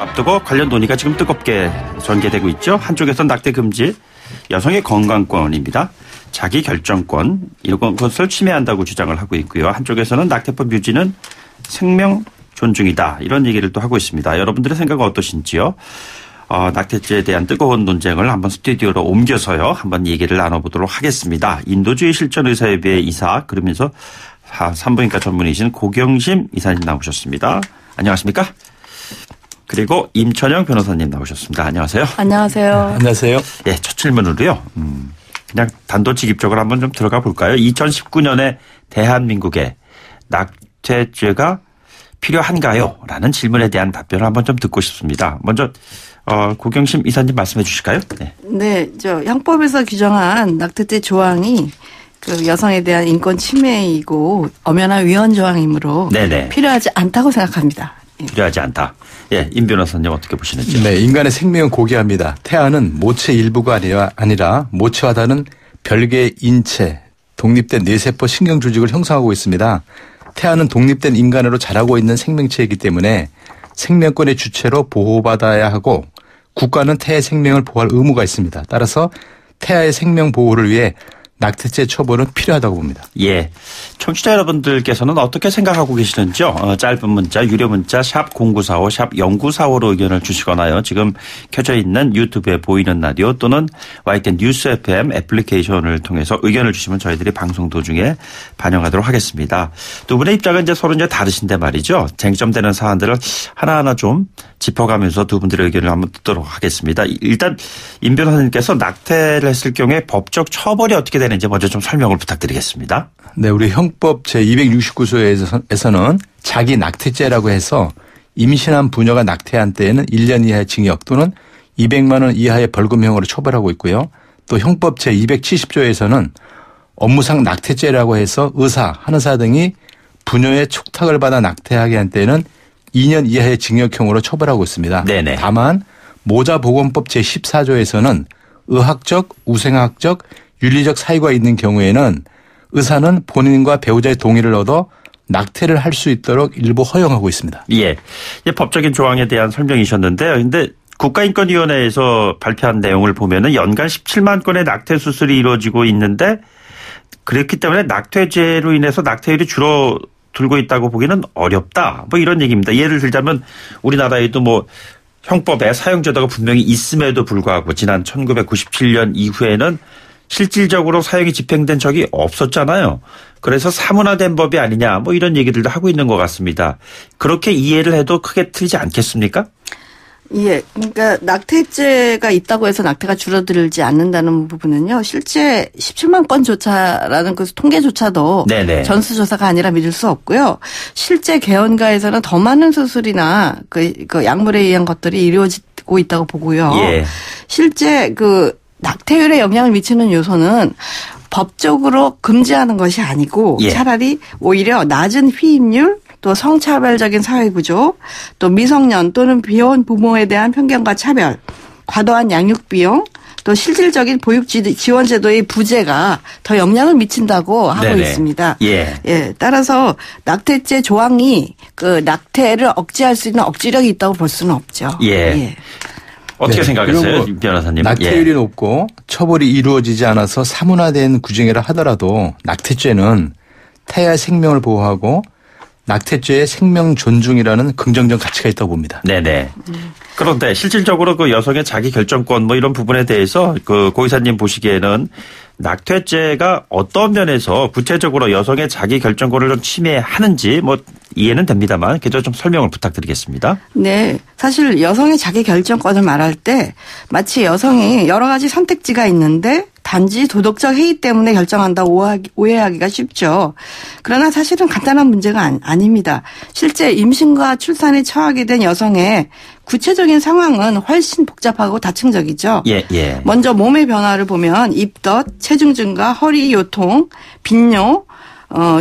앞두고 관련 논의가 지금 뜨겁게 전개되고 있죠. 한쪽에서는 낙태 금지, 여성의 건강권입니다. 자기 결정권 이런 것을 침해한다고 주장을 하고 있고요. 한쪽에서는 낙태법 유지는 생명 존중이다. 이런 얘기를 또 하고 있습니다. 여러분들의 생각은 어떠신지요? 낙태죄에 대한 뜨거운 논쟁을 한번 스튜디오로 옮겨서요. 한번 얘기를 나눠보도록 하겠습니다. 인도주의 실천의사협의회 이사 그러면서 산부인과 전문의신 고경심 이사님 나오셨습니다. 안녕하십니까? 그리고 임천영 변호사님 나오셨습니다. 안녕하세요. 안녕하세요. 안녕하세요. 예, 첫 질문으로요. 그냥 단도직입적으로 한번 좀 들어가 볼까요? 2019년에 대한민국에 낙태죄가 필요한가요? 라는 질문에 대한 답변을 한번 좀 듣고 싶습니다. 먼저 고경심 이사님 말씀해 주실까요? 네, 형법에서 규정한 낙태죄 조항이 그 여성에 대한 인권 침해이고 엄연한 위헌 조항이므로 네네. 필요하지 않다고 생각합니다. 필요하지 않다. 예, 임 변호사님 어떻게 보시는지요? 네, 인간의 생명은 고귀합니다. 태아는 모체 일부가 아니라 모체와 다른 별개의 인체, 독립된 뇌세포 신경 조직을 형성하고 있습니다. 태아는 독립된 인간으로 자라고 있는 생명체이기 때문에 생명권의 주체로 보호받아야 하고 국가는 태아의 생명을 보호할 의무가 있습니다. 따라서 태아의 생명 보호를 위해 낙태죄 처벌은 필요하다고 봅니다. 예. 청취자 여러분들께서는 어떻게 생각하고 계시는지요? 짧은 문자, 유료 문자, 샵 0945, 샵 0945로 의견을 주시거나요. 지금 켜져 있는 유튜브에 보이는 라디오 또는 YTN 뉴스 FM 애플리케이션을 통해서 의견을 주시면 저희들이 방송 도중에 반영하도록 하겠습니다. 두 분의 입장은 이제 서로 이제 다르신데 말이죠. 쟁점되는 사안들을 하나하나 좀 짚어가면서 두 분들의 의견을 한번 듣도록 하겠습니다. 일단 임 변호사님께서 낙태를 했을 경우에 법적 처벌이 어떻게 되는지 먼저 좀 설명을 부탁드리겠습니다. 네, 우리 형법 제269조에서는 자기 낙태죄라고 해서 임신한 부녀가 낙태한 때에는 1년 이하의 징역 또는 200만 원 이하의 벌금형으로 처벌하고 있고요. 또 형법 제270조에서는 업무상 낙태죄라고 해서 의사, 한의사 등이 부녀의 촉탁을 받아 낙태하게 한 때에는 2년 이하의 징역형으로 처벌하고 있습니다. 네네. 다만 모자보건법 제14조에서는 의학적, 우생학적, 윤리적 사유가 있는 경우에는 의사는 본인과 배우자의 동의를 얻어 낙태를 할 수 있도록 일부 허용하고 있습니다. 예. 법적인 조항에 대한 설명이셨는데요. 그런데 국가인권위원회에서 발표한 내용을 보면은 연간 17만 건의 낙태 수술이 이루어지고 있는데 그렇기 때문에 낙태죄로 인해서 낙태율이 줄어들고 있다고 보기는 어렵다. 뭐 이런 얘기입니다. 예를 들자면 우리나라에도 뭐 형법에 사용제도가 분명히 있음에도 불구하고 지난 1997년 이후에는 실질적으로 사용이 집행된 적이 없었잖아요. 그래서 사문화된 법이 아니냐 뭐 이런 얘기들도 하고 있는 것 같습니다. 그렇게 이해를 해도 크게 틀리지 않겠습니까? 예. 그러니까 낙태죄가 있다고 해서 낙태가 줄어들지 않는다는 부분은요. 실제 17만 건조차라는 그 통계조차도 네네. 전수조사가 아니라 믿을 수 없고요. 실제 개원가에서는 더 많은 수술이나 그 약물에 의한 것들이 이루어지고 있다고 보고요. 예. 실제 낙태율에 영향을 미치는 요소는 법적으로 금지하는 것이 아니고 예. 차라리 오히려 낮은 휘입률 또 성차별적인 사회구조 또 미성년 또는 비혼 부모에 대한 편견과 차별 과도한 양육 비용 또 실질적인 보육 지원 제도의 부재가 더 영향을 미친다고 하고 네네. 있습니다. 예. 예. 따라서 낙태죄 조항이 낙태를 억제할 수 있는 억지력이 있다고 볼 수는 없죠. 예. 예. 어떻게 네. 생각했어요, 변호사님? 낙태율이 높고 처벌이 이루어지지 않아서 사문화된 구정이라 하더라도 낙태죄는 태아의 생명을 보호하고 낙태죄의 생명 존중이라는 긍정적 가치가 있다고 봅니다. 네네. 그런데 실질적으로 그 여성의 자기 결정권 뭐 이런 부분에 대해서 고 이사님 보시기에는 낙태죄가 어떤 면에서 구체적으로 여성의 자기 결정권을 좀 침해하는지 뭐 이해는 됩니다만 그저 좀 설명을 부탁드리겠습니다. 네. 사실 여성의 자기 결정권을 말할 때 마치 여성이 여러 가지 선택지가 있는데 단지 도덕적 해이 때문에 결정한다고 오해하기가 쉽죠. 그러나 사실은 간단한 문제가 아닙니다. 실제 임신과 출산에 처하게 된 여성의 구체적인 상황은 훨씬 복잡하고 다층적이죠. 예, 예. 먼저 몸의 변화를 보면 입덧, 체중 증가, 허리 요통, 빈뇨,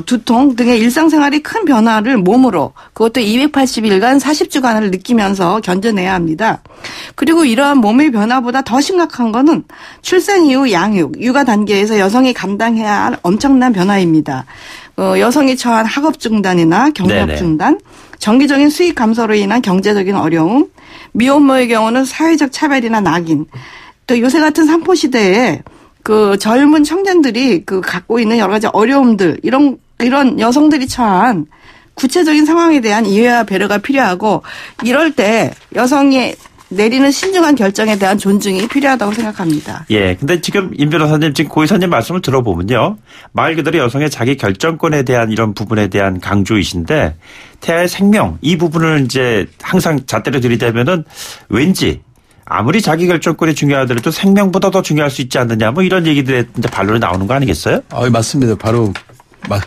두통 등의 일상생활의 큰 변화를 몸으로 그것도 280일간 40주간을 느끼면서 견뎌내야 합니다. 그리고 이러한 몸의 변화보다 더 심각한 거는 출산 이후 양육, 육아 단계에서 여성이 감당해야 할 엄청난 변화입니다. 여성이 처한 학업 중단이나 경력 중단, 정기적인 수익 감소로 인한 경제적인 어려움, 미혼모의 경우는 사회적 차별이나 낙인, 또 요새 같은 산포 시대에 그 젊은 청년들이 그 갖고 있는 여러 가지 어려움들, 이런 여성들이 처한 구체적인 상황에 대한 이해와 배려가 필요하고, 이럴 때 여성이 내리는 신중한 결정에 대한 존중이 필요하다고 생각합니다. 예. 근데 지금 임 변호사님, 지금 고 이사님 말씀을 들어보면요. 말 그대로 여성의 자기 결정권에 대한 이런 부분에 대한 강조이신데, 태아의 생명, 이 부분을 이제 항상 잣대로 들이대면은 왠지 아무리 자기 결정권이 중요하더라도 생명보다 더 중요할 수 있지 않느냐, 뭐 이런 얘기들의 반론이 나오는 거 아니겠어요? 맞습니다. 바로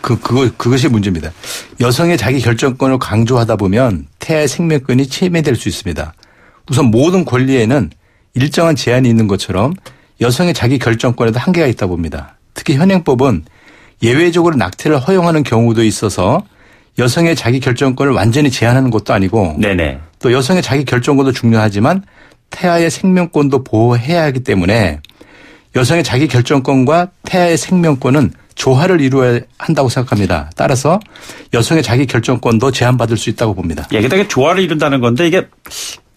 그것이 문제입니다. 여성의 자기 결정권을 강조하다 보면 태아의 생명권이 침해될 수 있습니다. 우선 모든 권리에는 일정한 제한이 있는 것처럼 여성의 자기 결정권에도 한계가 있다 봅니다. 특히 현행법은 예외적으로 낙태를 허용하는 경우도 있어서 여성의 자기 결정권을 완전히 제한하는 것도 아니고, 네네. 또 여성의 자기 결정권도 중요하지만 태아의 생명권도 보호해야 하기 때문에 여성의 자기 결정권과 태아의 생명권은 조화를 이루어야 한다고 생각합니다. 따라서 여성의 자기 결정권도 제한받을 수 있다고 봅니다. 예, 그러니까 조화를 이룬다는 건데, 이게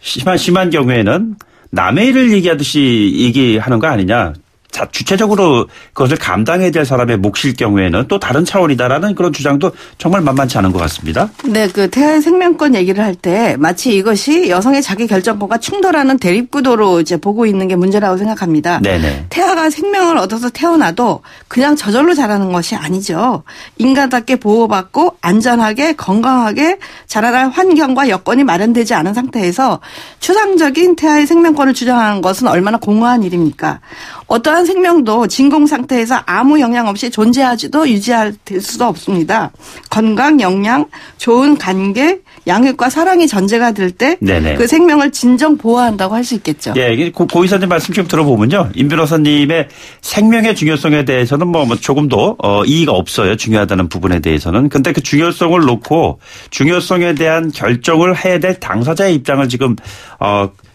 심한 경우에는 남의 일을 얘기하듯이 얘기하는 거 아니냐. 자, 주체적으로 그것을 감당해야 될 사람의 몫일 경우에는 또 다른 차원이다라는 그런 주장도 정말 만만치 않은 것 같습니다. 네, 그 태아의 생명권 얘기를 할 때 마치 이것이 여성의 자기 결정권과 충돌하는 대립구도로 이제 보고 있는 게 문제라고 생각합니다. 네네. 태아가 생명을 얻어서 태어나도 그냥 저절로 자라는 것이 아니죠. 인간답게 보호받고 안전하게 건강하게 자라날 환경과 여건이 마련되지 않은 상태에서 추상적인 태아의 생명권을 주장하는 것은 얼마나 공허한 일입니까? 어떠한 생명도 진공 상태에서 아무 영향 없이 존재하지도 유지할 수도 없습니다. 건강, 영양, 좋은 관계, 양육과 사랑이 전제가 될 때 그 생명을 진정 보호한다고 할 수 있겠죠. 예, 고 이사님 말씀 좀 들어보면요. 임 변호사님의 생명의 중요성에 대해서는 뭐 조금도 이의가 없어요. 중요하다는 부분에 대해서는. 근데 그 중요성을 놓고 중요성에 대한 결정을 해야 될 당사자의 입장을 지금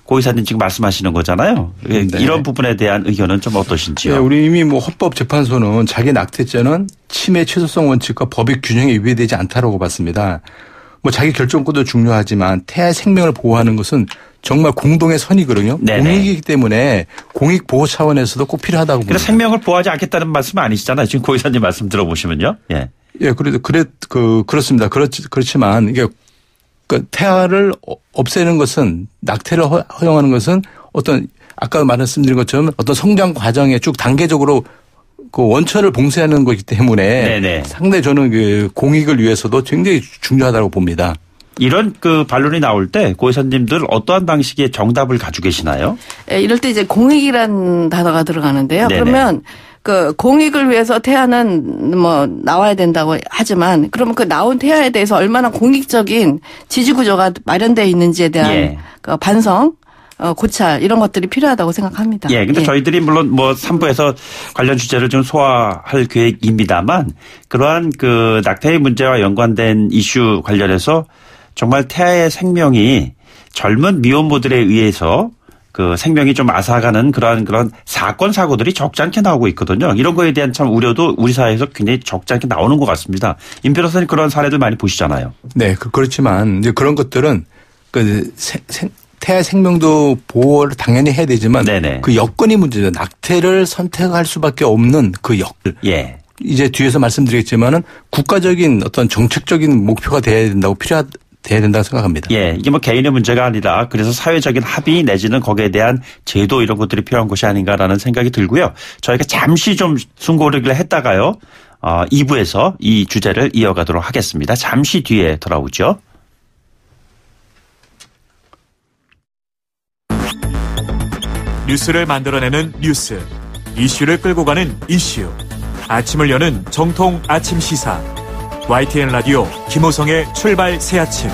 고 이사님 지금 말씀하시는 거잖아요. 네. 이런 부분에 대한 의견은 좀 어떠신지요? 네, 우리 이미 헌법재판소는 자기 낙태죄는 침해 최소성 원칙과 법의 균형에 위배되지 않다라고 봤습니다. 자기 결정권도 중요하지만 태아의 생명을 보호하는 것은 정말 공동의 선이거든요. 네네. 공익이기 때문에 공익 보호 차원에서도 꼭 필요하다고 봅니다. 그래서 생명을 보호하지 않겠다는 말씀은 아니시잖아요. 지금 고 이사님 말씀 들어보시면요. 예. 예, 그렇습니다. 그렇지만 이게 태아를 없애는 것은, 낙태를 허용하는 것은 어떤 아까 말씀드린 것처럼 어떤 성장 과정에 쭉 단계적으로 그 원천을 봉쇄하는 거기 때문에 네네. 상당히 저는 그 공익을 위해서도 굉장히 중요하다고 봅니다. 이런 그 반론이 나올 때 고 이사님들 어떠한 방식의 정답을 가지고 계시나요? 네, 이럴 때 이제 공익이라는 단어가 들어가는데요. 네네. 그러면 그 공익을 위해서 태아는 뭐 나와야 된다고 하지만, 그러면 그 나온 태아에 대해서 얼마나 공익적인 지지 구조가 마련되어 있는지에 대한 그 반성, 고찰 이런 것들이 필요하다고 생각합니다. 예, 근데 저희들이 물론 3부에서 관련 주제를 좀 소화할 계획입니다만, 그러한 그 낙태의 문제와 연관된 이슈 관련해서 정말 태아의 생명이 젊은 미혼모들에 의해서 그 생명이 좀 앗아가는 그런 사건 사고들이 적지 않게 나오고 있거든요. 이런 거에 대한 참 우려도 우리 사회에서 굉장히 적지 않게 나오는 것 같습니다. 임 변호사님 그런 사례들 많이 보시잖아요. 네, 그렇지만 이제 그런 것들은 태아 생명도 보호를 당연히 해야 되지만 네네. 그 여건이 문제죠. 낙태를 선택할 수밖에 없는 그 여건. 예. 이제 뒤에서 말씀드리겠지만은 국가적인 어떤 정책적인 목표가 돼야 된다고 생각합니다. 예, 이게 개인의 문제가 아니라 그래서 사회적인 합의 내지는 거기에 대한 제도 이런 것들이 필요한 것이 아닌가라는 생각이 들고요. 저희가 잠시 좀 숨고르기를 했다가요. 2부에서 이 주제를 이어가도록 하겠습니다. 잠시 뒤에 돌아오죠. 뉴스를 만들어내는 뉴스, 이슈를 끌고 가는 이슈. 아침을 여는 정통 아침 시사. YTN 라디오 김호성의 출발 새아침.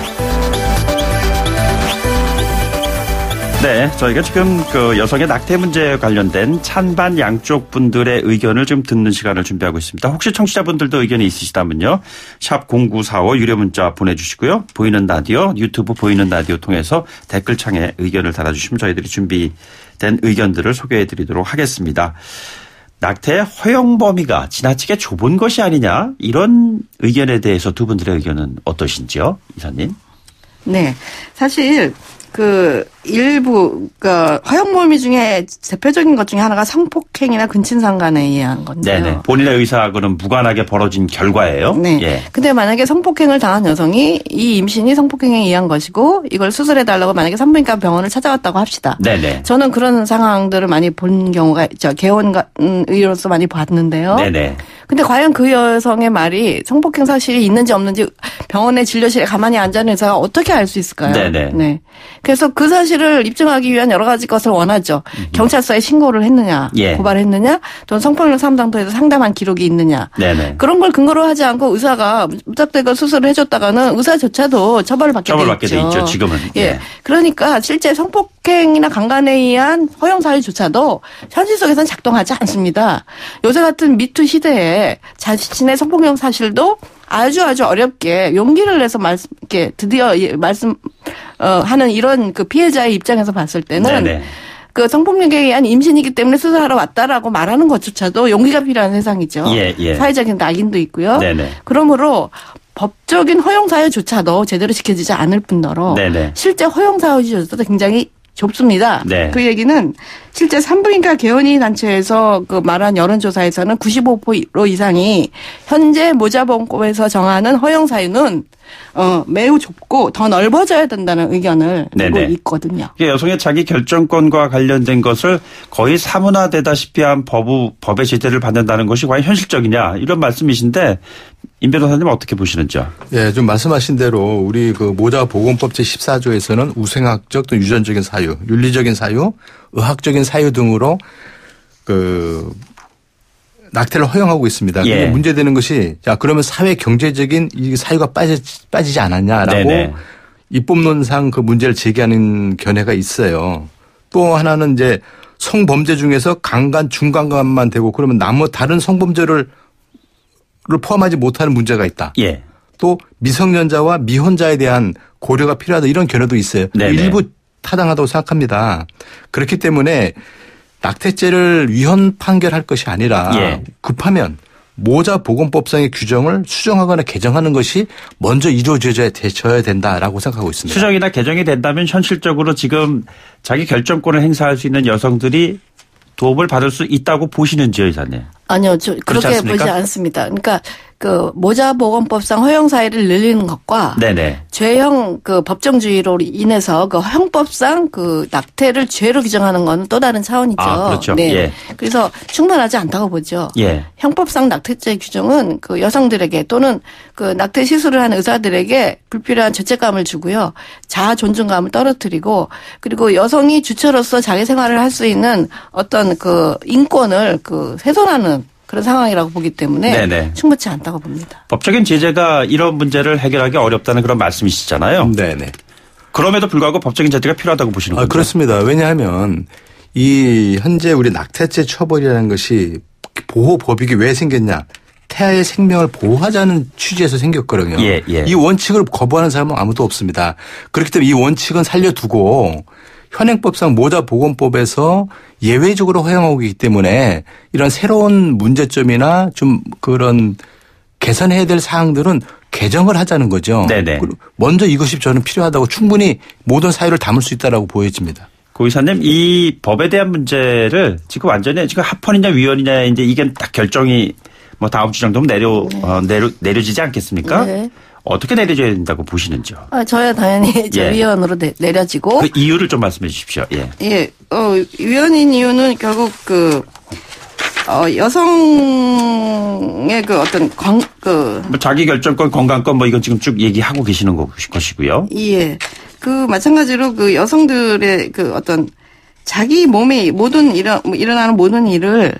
네, 저희가 지금 그 여성의 낙태 문제에 관련된 찬반 양쪽 분들의 의견을 좀 듣는 시간을 준비하고 있습니다. 혹시 청취자분들도 의견이 있으시다면요. 샵 0945 유료 문자 보내주시고요. 보이는 라디오, 유튜브 보이는 라디오 통해서 댓글창에 의견을 달아주시면 저희들이 준비된 의견들을 소개해드리도록 하겠습니다. 낙태의 허용 범위가 지나치게 좁은 것이 아니냐, 이런 의견에 대해서 두 분들의 의견은 어떠신지요, 이사님? 네. 사실 일부 허용몰미 중에 대표적인 것 중에 하나가 성폭행이나 근친상간에 의한 건데요. 네네. 본인의 의사하고는 무관하게 벌어진 결과예요. 네. 예. 근데 만약에 성폭행을 당한 여성이 이 임신이 성폭행에 의한 것이고 이걸 수술해달라고 만약에 산부인과 병원을 찾아왔다고 합시다. 네네. 저는 그런 상황들을 많이 본 경우가 있죠. 개원의로서 많이 봤는데요. 네네. 근데 과연 그 여성의 말이 성폭행 사실이 있는지 없는지 병원의 진료실에 가만히 앉아있는 의사가 어떻게 알 수 있을까요? 네네. 네. 그래서 그 사실을 입증하기 위한 여러 가지 것을 원하죠. 경찰서에 신고를 했느냐, 예. 고발했느냐, 또는 성폭력 상담소에서 상담한 기록이 있느냐. 네네. 그런 걸 근거로 하지 않고 의사가 무작대고 수술을 해줬다가는 의사조차도 처벌받게 돼 있죠. 지금은. 예. 그러니까 실제 성폭행이나 강간에 의한 허용 사유조차도 현실 속에서는 작동하지 않습니다. 요새 같은 미투 시대에 자신의 성폭력 사실도 아주 어렵게 용기를 내서 이렇게 드디어 하는 이런 피해자의 입장에서 봤을 때는 네네. 성폭력에 의한 임신이기 때문에 수술하러 왔다라고 말하는 것조차도 용기가 필요한 세상이죠. 예. 사회적인 낙인도 있고요. 네네. 그러므로 법적인 허용 사유조차도 제대로 지켜지지 않을 뿐더러 네네. 실제 허용 사유조차도 굉장히 좁습니다. 네. 그 얘기는 실제 산부인과 개원의 단체에서 말한 여론조사에서는 95% 이상이 현재 모자보험법에서 정하는 허용 사유는 매우 좁고 더 넓어져야 된다는 의견을 내고 있거든요. 여성의 자기 결정권과 관련된 것을 거의 사문화되다시피 한 법의 제재를 받는다는 것이 과연 현실적이냐 이런 말씀이신데 임 변호사님 어떻게 보시는지요? 예, 좀 말씀하신 대로 우리 모자보건법 제14조에서는 우생학적 또는 유전적인 사유, 윤리적인 사유, 의학적인 사유 등으로 낙태를 허용하고 있습니다. 예. 문제되는 것이 그러면 사회 경제적인 이 사유가 빠지지 않았냐라고 네네. 입법론상 그 문제를 제기하는 견해가 있어요. 또 하나는 이제 성범죄 중에서 강간, 중강간만 되고 그러면 다른 성범죄를 포함하지 못하는 문제가 있다. 예. 또 미성년자와 미혼자에 대한 고려가 필요하다 이런 견해도 있어요. 네네. 일부 타당하다고 생각합니다. 그렇기 때문에 낙태죄를 위헌 판결할 것이 아니라 급하면 모자보건법상의 규정을 수정하거나 개정하는 것이 먼저 이루어져야 된다라고 생각하고 있습니다. 수정이나 개정이 된다면 현실적으로 지금 자기 결정권을 행사할 수 있는 여성들이 도움을 받을 수 있다고 보시는지요, 의사님? 아니요, 그렇게 보지 않습니다. 그러니까 모자보건법상 허용 사유를 늘리는 것과 네네. 죄형 법정주의로 인해서 형법상 낙태를 죄로 규정하는 건 또 다른 차원이죠. 그렇죠. 네. 예. 그래서 충분하지 않다고 보죠. 예. 형법상 낙태죄 규정은 여성들에게 또는 낙태 시술을 하는 의사들에게 불필요한 죄책감을 주고요. 자아 존중감을 떨어뜨리고 그리고 여성이 주체로서 자기 생활을 할 수 있는 어떤 인권을 훼손하는 그런 상황이라고 보기 때문에 네네. 충분치 않다고 봅니다. 법적인 제재가 이런 문제를 해결하기 어렵다는 그런 말씀이시잖아요. 네네. 그럼에도 불구하고 법적인 제재가 필요하다고 보시는 거죠? 그렇습니다. 왜냐하면 이 현재 우리 낙태죄 처벌이라는 것이 보호법익이 왜 생겼냐. 태아의 생명을 보호하자는 취지에서 생겼거든요. 예. 이 원칙을 거부하는 사람은 아무도 없습니다. 그렇기 때문에 이 원칙은 살려두고 현행법상 모자보건법에서 예외적으로 허용하고 있기 때문에 이런 새로운 문제점이나 좀 그런 개선해야 될 사항들은 개정을 하자는 거죠. 네네. 먼저 이것이 저는 필요하다고 충분히 모든 사유를 담을 수 있다라고 보여집니다. 고 의사님, 이 법에 대한 문제를 지금 완전히 합헌이냐 위헌이냐 이제 이게 딱 결정이 다음 주 정도면 내려지지 않겠습니까? 네. 어떻게 내려져야 된다고 보시는지요? 저야 당연히 위헌으로 내려지고. 그 이유를 좀 말씀해 주십시오. 위헌인 이유는 결국 여성의 자기 결정권, 건강권 이건 지금 쭉 얘기하고 계시는 것이고요. 예. 마찬가지로 여성들의 자기 몸에 일어나는 모든 일을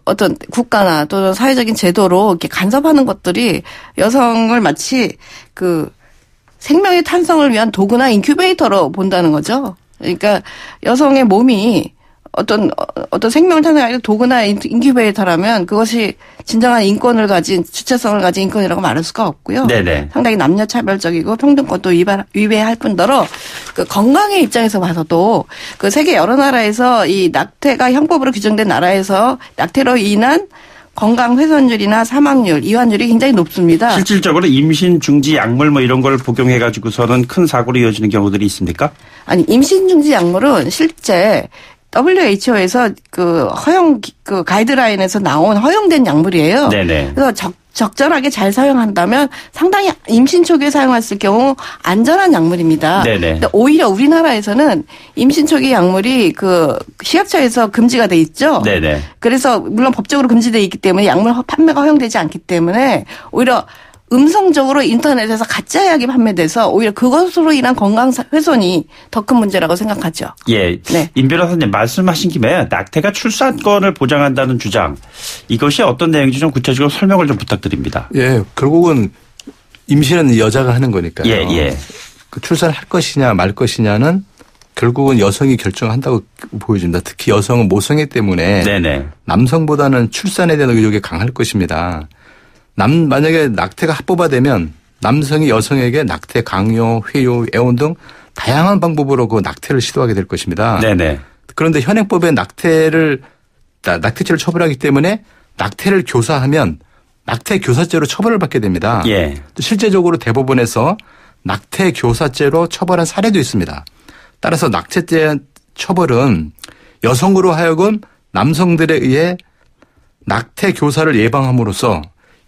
어떤 국가나 또는 사회적인 제도로 이렇게 간섭하는 것들이 여성을 마치 생명의 탄생을 위한 도구나 인큐베이터로 본다는 거죠. 그러니까 여성의 몸이 어떤 생명을 탄생하는 도구나 인큐베이터라면 그것이 진정한 인권을 가진 주체성을 가진 인권이라고 말할 수가 없고요. 네네. 상당히 남녀차별적이고 평등권도 위배할 뿐더러 건강의 입장에서 봐서도 세계 여러 나라에서 이 낙태가 형법으로 규정된 나라에서 낙태로 인한 건강 훼손율이나 사망률, 이완율이 굉장히 높습니다. 실질적으로 임신 중지 약물 뭐 이런 걸 복용해 가지고서는 큰 사고로 이어지는 경우들이 있습니까? 아니, 임신 중지 약물은 실제 WHO에서 그 허용 그 가이드라인에서 나온 허용된 약물이에요. 네네. 그래서 적절하게 잘 사용한다면 상당히 임신 초기에 사용했을 경우 안전한 약물입니다. 네네. 근데 오히려 우리나라에서는 임신 초기 약물이 그 식약처에서 금지가 돼 있죠. 네네. 그래서 물론 법적으로 금지돼 있기 때문에 약물 판매가 허용되지 않기 때문에 오히려 음성적으로 인터넷에서 가짜 약이 판매돼서 오히려 그것으로 인한 건강 훼손이 더 큰 문제라고 생각하죠. 예. 네. 임 변호사님 말씀하신 김에 낙태가 출산권을 보장한다는 주장 이것이 어떤 내용인지 좀 구체적으로 설명을 좀 부탁드립니다. 예. 결국은 임신은 여자가 하는 거니까요. 예, 예. 그 출산을 할 것이냐 말 것이냐는 결국은 여성이 결정한다고 보여집니다. 특히 여성은 모성애 때문에 네네. 남성보다는 출산에 대한 의욕이 강할 것입니다. 만약에 낙태가 합법화되면 남성이 여성에게 낙태 강요, 회유, 애원 등 다양한 방법으로 그 낙태를 시도하게 될 것입니다. 네네. 그런데 현행법에 낙태죄를 처벌하기 때문에 낙태를 교사하면 낙태 교사죄로 처벌을 받게 됩니다. 예. 또 실제적으로 대법원에서 낙태 교사죄로 처벌한 사례도 있습니다. 따라서 낙태죄 처벌은 여성으로 하여금 남성들에 의해 낙태 교사를 예방함으로써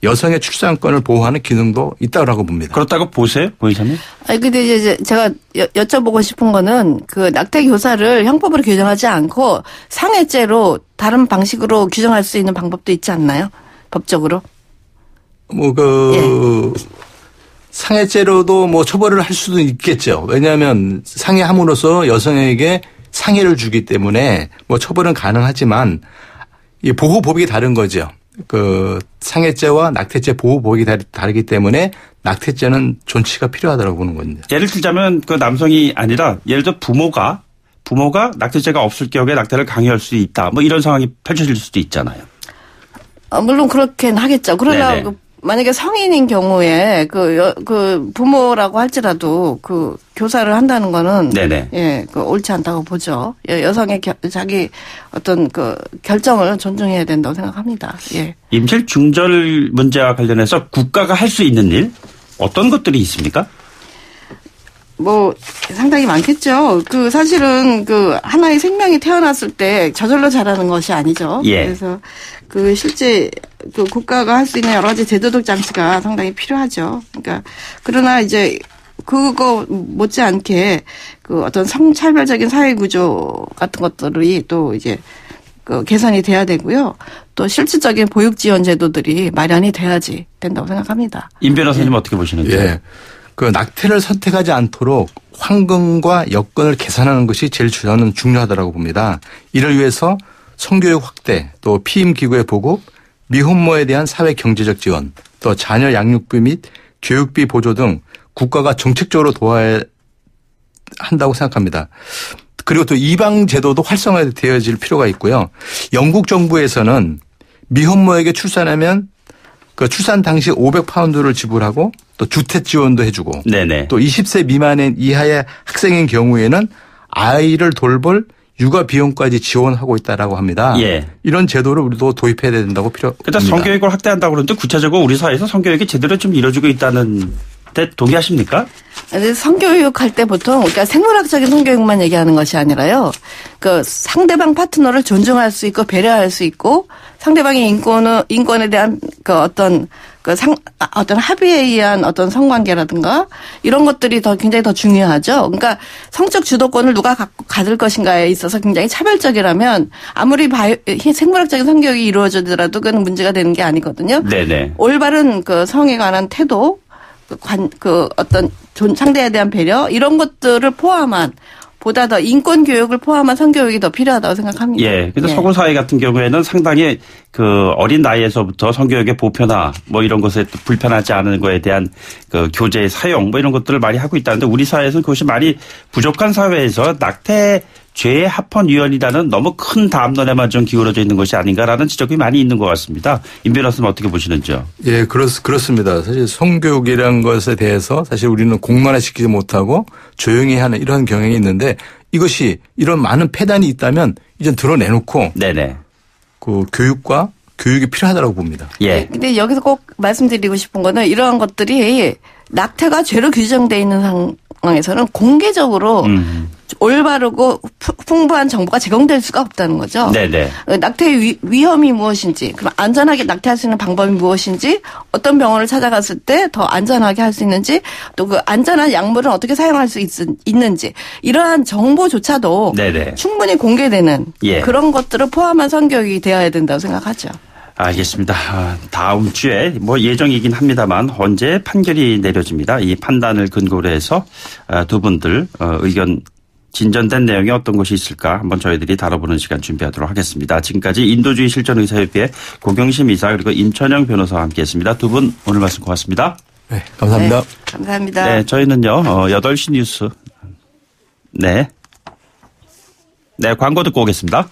여성의 출산권을 보호하는 기능도 있다고 봅니다. 그렇다고 보세요, 보이사님? 아니 근데 이제 제가 여쭤보고 싶은 거는 그 낙태 교사를 형법으로 규정하지 않고 상해죄로 다른 방식으로 규정할 수 있는 방법도 있지 않나요? 법적으로? 상해죄로도 뭐 처벌을 할 수도 있겠죠. 왜냐하면 상해함으로써 여성에게 상해를 주기 때문에 뭐 처벌은 가능하지만 이 보호법이 다른 거죠. 그 상해죄와 낙태죄 보호법이 다르기 때문에 낙태죄는 존치가 필요하다고 보는 겁니다. 예를 들자면 그 남성이 아니라 예를 들어 부모가 낙태죄가 없을 경우에 낙태를 강요할 수 있다. 뭐 이런 상황이 펼쳐질 수도 있잖아요. 물론 그렇긴 하겠죠. 그러나 만약에 성인인 경우에 그 부모라고 할지라도 그 교사를 한다는 거는 네네. 예, 그 옳지 않다고 보죠. 여성의 자기 어떤 그 결정을 존중해야 된다고 생각합니다. 예. 임실 중절 문제와 관련해서 국가가 할 수 있는 일 어떤 것들이 있습니까? 뭐 상당히 많겠죠. 그 사실은 그 하나의 생명이 태어났을 때 저절로 자라는 것이 아니죠. 예. 그래서 그 실제 그 국가가 할 수 있는 여러 가지 제도적 장치가 상당히 필요하죠. 그러니까 그러나 이제 그거 못지않게 그 어떤 성차별적인 사회 구조 같은 것들이 또 이제 그 개선이 돼야 되고요. 또 실질적인 보육 지원 제도들이 마련이 돼야지 된다고 생각합니다. 임 변호사님 예. 어떻게 보시는지요? 예. 그 낙태를 선택하지 않도록 환경과 여건을 개선하는 것이 제일 저는 중요하다고 봅니다. 이를 위해서 성교육 확대, 또 피임 기구의 보급, 미혼모에 대한 사회 경제적 지원, 또 자녀 양육비 및 교육비 보조 등 국가가 정책적으로 도와야 한다고 생각합니다. 그리고 또 입양 제도도 활성화되어질 필요가 있고요. 영국 정부에서는 미혼모에게 출산하면 그 출산 당시 500파운드를 지불하고 또 주택 지원도 해주고 네네. 또 20세 미만 이하의 학생인 경우에는 아이를 돌볼 육아 비용까지 지원하고 있다라고 합니다. 예. 이런 제도를 우리도 도입해야 된다고 필요합니다. 일단 성교육을 확대한다고 그러는데 구체적으로 우리 사회에서 성교육이 제대로 좀 이루어지고 있다는 데 동의하십니까? 성교육 할 때 보통 그러니까 생물학적인 성교육만 얘기하는 것이 아니라요. 그 상대방 파트너를 존중할 수 있고 배려할 수 있고 상대방의 인권에 대한 그 어떤 어떤 합의에 의한 어떤 성관계라든가 이런 것들이 굉장히 더 중요하죠. 그러니까 성적 주도권을 누가 가질 것인가에 있어서 굉장히 차별적이라면 아무리 생물학적인 성교육이 이루어지더라도 그건 문제가 되는 게 아니거든요. 네네. 올바른 그 성에 관한 태도, 어떤 상대에 대한 배려 이런 것들을 포함한 보다 더 인권 교육을 포함한 성교육이 더 필요하다고 생각합니다. 예. 그래서 서구 사회 같은 경우에는 상당히 그 어린 나이에서부터 성교육의 보편화 뭐 이런 것에 불편하지 않은 거에 대한 그 교재의 사용 뭐 이런 것들을 많이 하고 있다는데 우리 사회에서는 그것이 많이 부족한 사회에서 낙태 죄의 합헌위원이라는 너무 큰 담론에만 좀 기울어져 있는 것이 아닌가라는 지적이 많이 있는 것 같습니다. 임 변호사님 어떻게 보시는지요? 예, 그렇습니다. 사실 성교육이라는 것에 대해서 사실 우리는 공론화시키지 못하고 조용히 하는 이런 경향이 있는데 이것이 이런 많은 폐단이 있다면 이제 드러내놓고 네네. 그 교육과 교육이 필요하다고 봅니다. 예. 근데 여기서 꼭 말씀드리고 싶은 거는 이러한 것들이 낙태가 죄로 규정되어 있는 상황에서는 공개적으로 올바르고 풍부한 정보가 제공될 수가 없다는 거죠. 네네. 낙태의 위험이 무엇인지, 그럼 안전하게 낙태할 수 있는 방법이 무엇인지, 어떤 병원을 찾아갔을 때 더 안전하게 할 수 있는지, 또 그 안전한 약물은 어떻게 사용할 수 있는지, 이러한 정보조차도 네네. 충분히 공개되는 그런 것들을 포함한 성교육이 되어야 된다고 생각하죠. 알겠습니다. 다음 주에 뭐 예정이긴 합니다만 언제 판결이 내려집니다. 이 판단을 근거로 해서 두 분들 의견 진전된 내용이 어떤 것이 있을까 한번 저희들이 다뤄보는 시간 준비하도록 하겠습니다. 지금까지 인도주의 실천의사협회 고경심 이사 그리고 임천영 변호사와 함께했습니다. 두 분 오늘 말씀 고맙습니다. 네, 감사합니다. 네, 감사합니다. 네, 저희는요 8시 뉴스 네, 광고 듣고 오겠습니다.